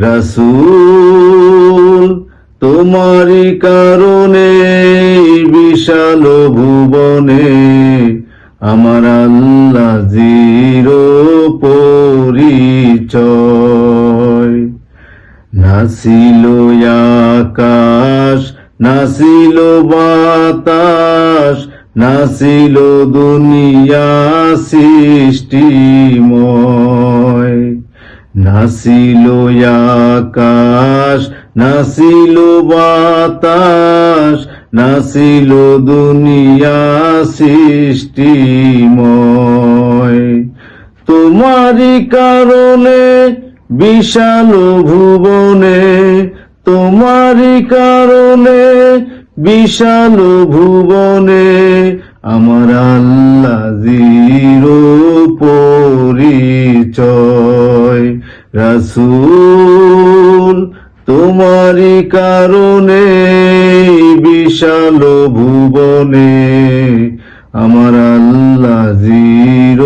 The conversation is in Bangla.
রাসূল তোমারই কারণে বিশাল ভুবনে আমার আল্লাহ জির পরিচয়। নাছিল আকাশ, নাছিল বাতাস, নাছিল দুনিয়া সৃষ্টিময়। নাছিল আকাশ, নাছিল বাতাস, নাছিল দুনিয়া সৃষ্টিময়। তোমারই কারণে বিশাল ভুবনে, তোমারই কারণে বিশাল ভুবনে আমার আল্লাহ জির পরিচয়। রাসূল তোমারই কারণে বিশাল ভুবনে আমার আল্লাহ জির